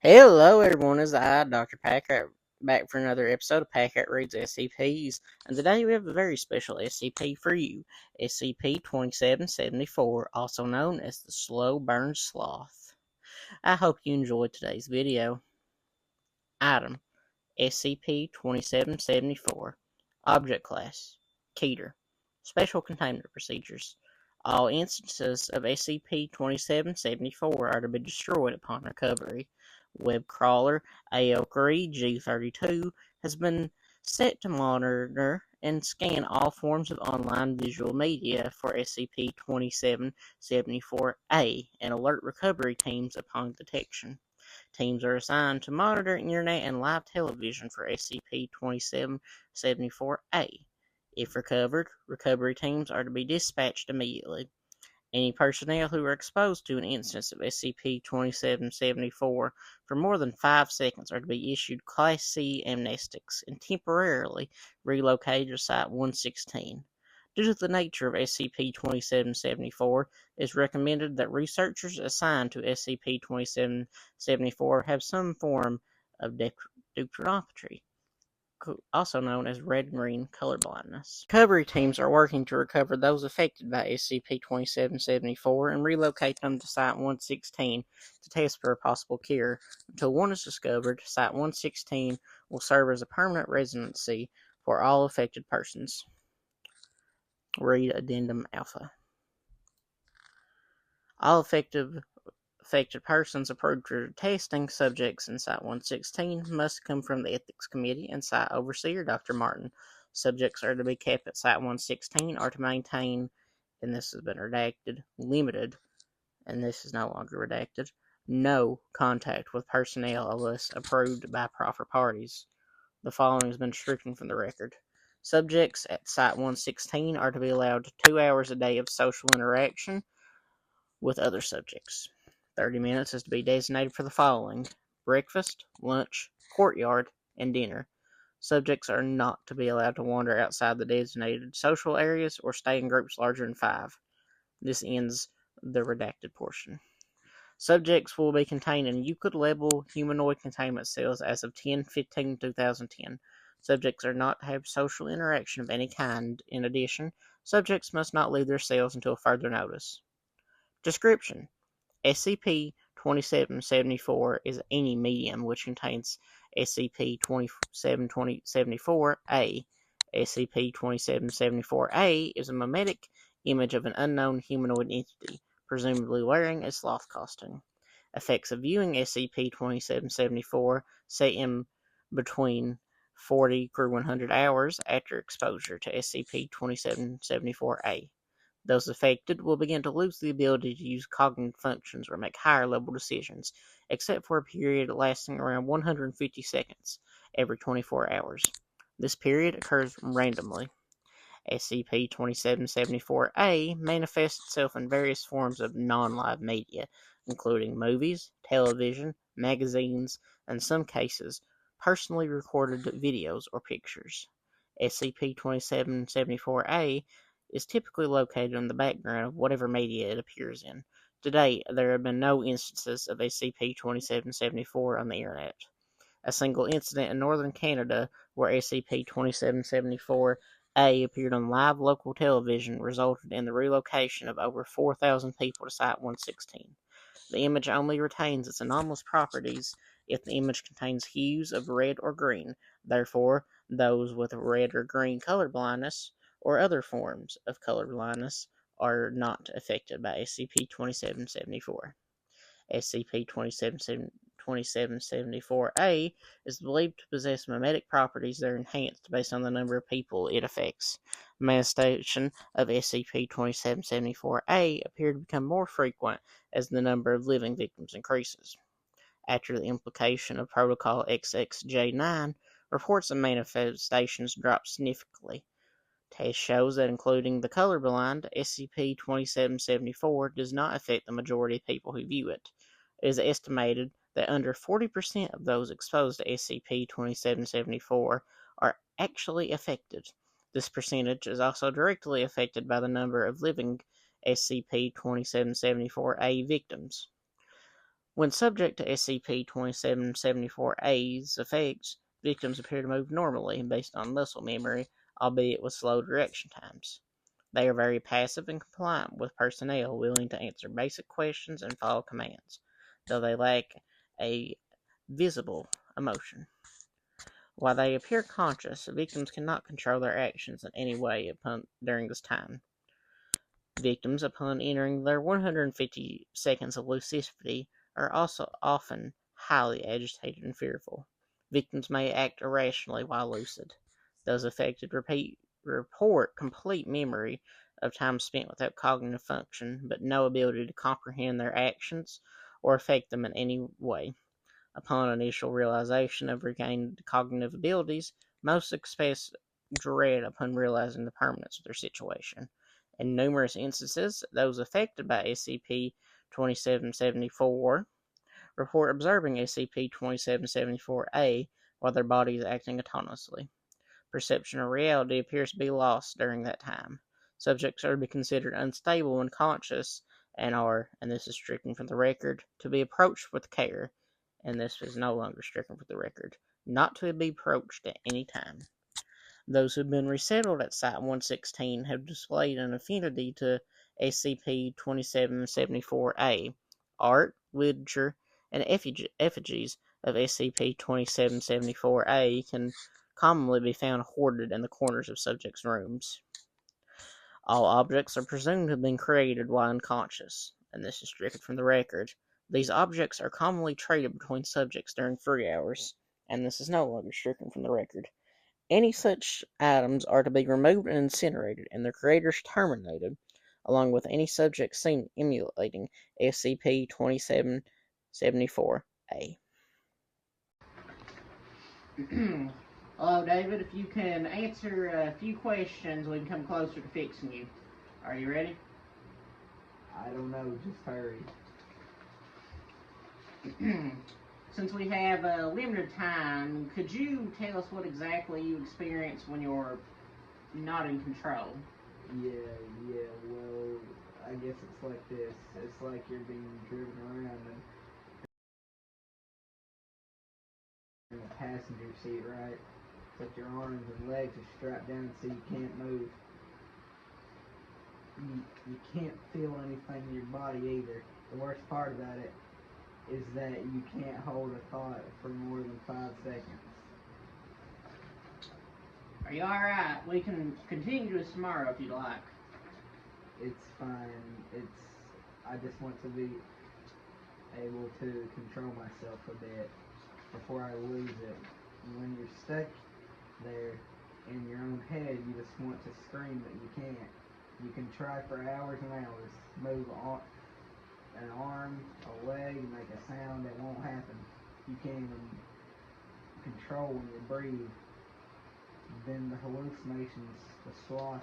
Hello everyone, it's I, Dr. Packrat, back for another episode of Packrat Reads SCPs, and today we have a very special SCP for you, SCP-2774, also known as the Slow Burn Sloth. I hope you enjoyed today's video. Item, SCP-2774. Object Class, Keter. Special Containment Procedures. All instances of SCP-2774 are to be destroyed upon recovery. Web crawler Aokari G32 has been set to monitor and scan all forms of online visual media for SCP-2774-A and alert recovery teams upon detection. Teams are assigned to monitor internet and live television for SCP-2774-A. If recovered, recovery teams are to be dispatched immediately. Any personnel who are exposed to an instance of SCP-2774 for more than 5 seconds are to be issued Class C amnestics and temporarily relocated to Site-116. Due to the nature of SCP-2774, it is recommended that researchers assigned to SCP-2774 have some form of deuteropatry, also known as red-green colorblindness. Recovery teams are working to recover those affected by SCP-2774 and relocate them to Site-116 to test for a possible cure. Until one is discovered, Site-116 will serve as a permanent residency for all affected persons. Read Addendum Alpha. All affected persons approved for testing subjects in Site-116 must come from the Ethics Committee and Site Overseer Dr. Martin. Subjects are to be kept at Site-116 or to maintain, and this has been redacted, limited, and this is no longer redacted, no contact with personnel unless approved by proper parties. The following has been stricken from the record. Subjects at Site-116 are to be allowed 2 hours a day of social interaction with other subjects. 30 minutes is to be designated for the following: breakfast, lunch, courtyard, and dinner. Subjects are not to be allowed to wander outside the designated social areas or stay in groups larger than 5. This ends the redacted portion. Subjects will be contained in Euclid-level humanoid containment cells as of 10/15/2010. Subjects are not to have social interaction of any kind. In addition, subjects must not leave their cells until further notice. Description: SCP-2774 is any medium which contains SCP-2774-A. SCP-2774-A is a mimetic image of an unknown humanoid entity, presumably wearing a sloth costume. Effects of viewing SCP-2774 set in between 40 through 100 hours after exposure to SCP-2774-A. Those affected will begin to lose the ability to use cognitive functions or make higher-level decisions, except for a period lasting around 150 seconds every 24 hours. This period occurs randomly. SCP-2774-A manifests itself in various forms of non-live media, including movies, television, magazines, and in some cases, personally recorded videos or pictures. SCP-2774-A is typically located in the background of whatever media it appears in. To date, there have been no instances of SCP-2774 on the Internet. A single incident in northern Canada where SCP-2774-A appeared on live local television resulted in the relocation of over 4,000 people to Site-116. The image only retains its anomalous properties if the image contains hues of red or green. Therefore, those with red or green color blindness or other forms of color blindness are not affected by SCP-2774. SCP-2774-A is believed to possess mimetic properties that are enhanced based on the number of people it affects. Manifestation of SCP-2774-A appear to become more frequent as the number of living victims increases. After the implementation of Protocol XXJ9, reports of manifestations dropped significantly. Test shows that including the colorblind, SCP-2774 does not affect the majority of people who view it. It is estimated that under 40% of those exposed to SCP-2774 are actually affected. This percentage is also directly affected by the number of living SCP-2774-A victims. When subject to SCP-2774-A's effects, victims appear to move normally based on muscle memory, albeit with slow direction times. They are very passive and compliant with personnel willing to answer basic questions and follow commands, though they lack a visible emotion. While they appear conscious, victims cannot control their actions in any way during this time. Victims, upon entering their 150 seconds of lucidity, are also often highly agitated and fearful. Victims may act irrationally while lucid. Those affected report complete memory of time spent without cognitive function, but no ability to comprehend their actions or affect them in any way. Upon initial realization of regained cognitive abilities, most express dread upon realizing the permanence of their situation. In numerous instances, those affected by SCP-2774 report observing SCP-2774-A while their body is acting autonomously. Perception of reality appears to be lost during that time. Subjects are to be considered unstable and unconscious and are, and this is stricken from the record, to be approached with care, and this is no longer stricken from the record, not to be approached at any time. Those who have been resettled at Site-116 have displayed an affinity to SCP-2774-A. Art, literature, and effigies of SCP-2774-A can commonly be found hoarded in the corners of subjects' rooms. All objects are presumed to have been created while unconscious, and this is stricken from the record. These objects are commonly traded between subjects during free hours, and this is no longer stricken from the record. Any such items are to be removed and incinerated, and their creators terminated, along with any subject seen emulating SCP-2774-A. Hello, David. If you can answer a few questions, we can come closer to fixing you. Are you ready? I don't know, just hurry. Since we have a limited time, could you tell us what exactly you experience when you're not in control? Yeah, well, I guess it's like this. It's like you're being driven around in the passenger seat, right? But your arms and legs are strapped down so you can't move. You can't feel anything in your body either. The worst part about it is that you can't hold a thought for more than 5 seconds. Are you alright? We can continue this tomorrow if you'd like. It's fine. I just want to be able to control myself a bit before I lose it. And when you're stuck there in your own head, you just want to scream, but you can't. You can try for hours and hours, move an arm, a leg, make a sound, it won't happen. You can't even control when you breathe. Then the hallucinations, the sloth,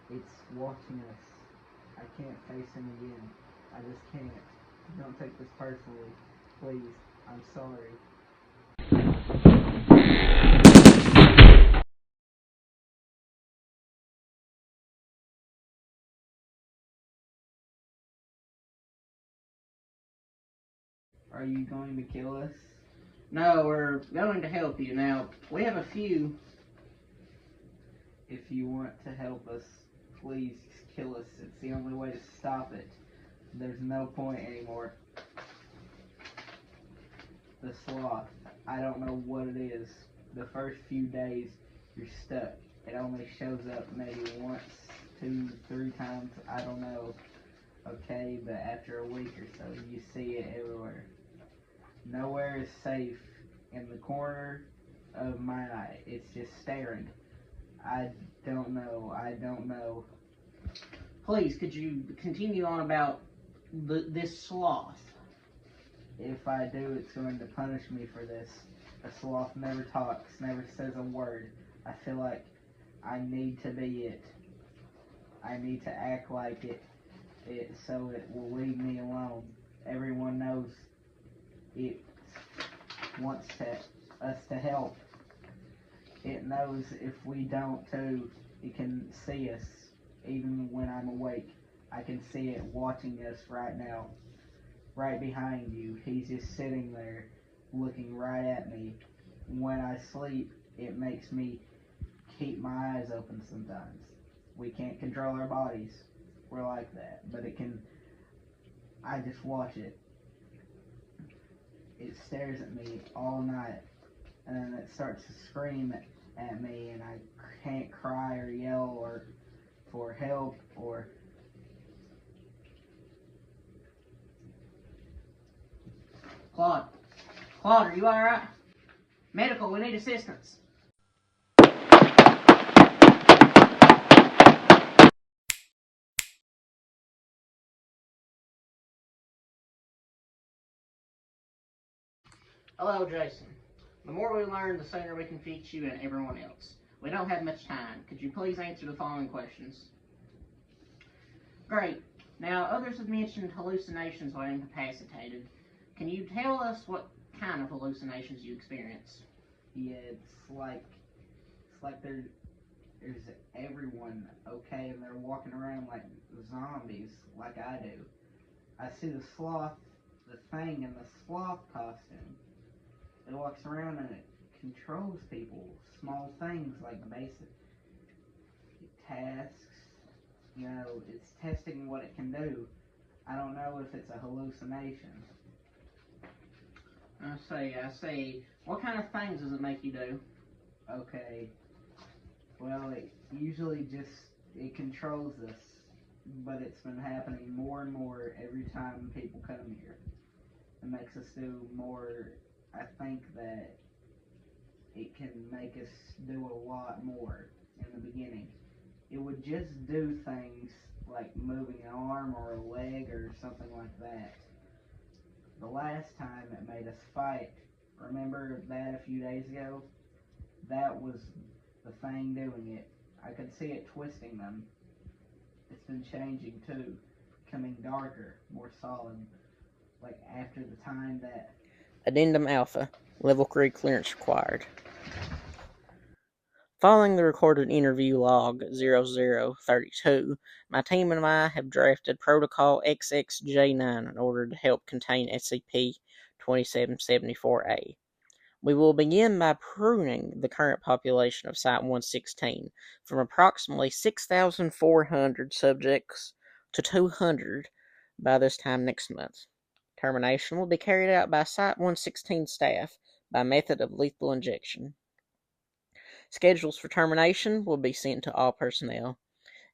it's watching us. I can't face him again. I just can't. Don't take this personally. Please. I'm sorry. Are you going to kill us? No, we're going to help you. Now, we have a few. If you want to help us, please kill us. It's the only way to stop it. There's no point anymore. The sloth, I don't know what it is. The first few days, you're stuck. It only shows up maybe once, 2, 3 times, I don't know. Okay, but after a week or so, you see it everywhere. Nowhere is safe. In the corner of my eye, it's just staring. I don't know. Please, could you continue on about this sloth? If I do, it's going to punish me for this. A sloth never talks, never says a word. I feel like I need to be it. I need to act like it so it will leave me alone. Everyone knows it wants us to help. It knows if we don't too, it can see us even when I'm awake. I can see it watching us right now, right behind you. He's just sitting there looking right at me. When I sleep, it makes me keep my eyes open sometimes. We can't control our bodies. We're like that. But it can. I just watch it. It stares at me all night. And then it starts to scream at me, and I can't cry or yell or for help or. Claude. Claude, are you alright? Medical, we need assistance. Hello, Jason. The more we learn, the sooner we can fix you and everyone else. We don't have much time. Could you please answer the following questions? Great. Now, others have mentioned hallucinations while incapacitated. Can you tell us what kind of hallucinations you experience? Yeah, it's like there's everyone okay, and they're walking around like zombies, like I do. I see the sloth, the thing in the sloth costume. It walks around and it controls people. Small things like basic tasks. You know, it's testing what it can do. I don't know if it's a hallucination. I see. What kind of things does it make you do? Okay. Well, it usually it controls us, but it's been happening more and more every time people come here. It makes us do more. I think that it can make us do a lot more in the beginning. It would just do things like moving an arm or a leg or something like that. The last time it made us fight, remember that a few days ago? That was the thing doing it. I could see it twisting them. It's been changing too, becoming darker, more solid. Like after the time that. Addendum Alpha. Level 3 clearance required. Following the recorded interview log 0032, my team and I have drafted Protocol XXJ9 in order to help contain SCP-2774A. We will begin by pruning the current population of Site-116 from approximately 6,400 subjects to 200 by this time next month. Termination will be carried out by Site-116 staff by method of lethal injection. Schedules for termination will be sent to all personnel.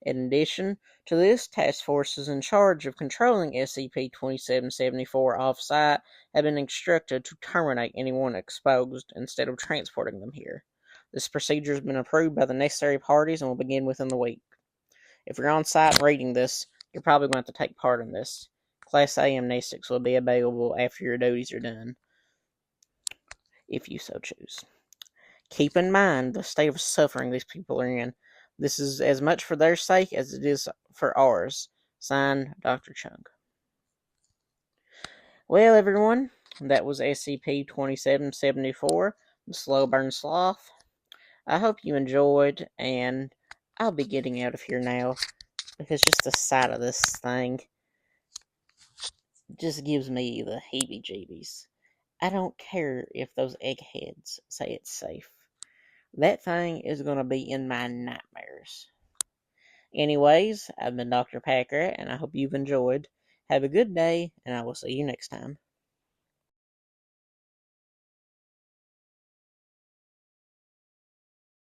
In addition to this, task forces in charge of controlling SCP-2774 off-site have been instructed to terminate anyone exposed instead of transporting them here. This procedure has been approved by the necessary parties and will begin within the week. If you're on site reading this, you're probably going to have to take part in this. Class A amnestics will be available after your duties are done, if you so choose. Keep in mind the state of suffering these people are in. This is as much for their sake as it is for ours. Signed, Dr. Chung. Well, everyone, that was SCP-2774, the Slow Burn Sloth. I hope you enjoyed, and I'll be getting out of here now, because just the sight of this thing just gives me the heebie-jeebies. I don't care if those eggheads say it's safe. That thing is going to be in my nightmares. Anyways, I've been Dr. Packer, and I hope you've enjoyed. Have a good day, and I will see you next time.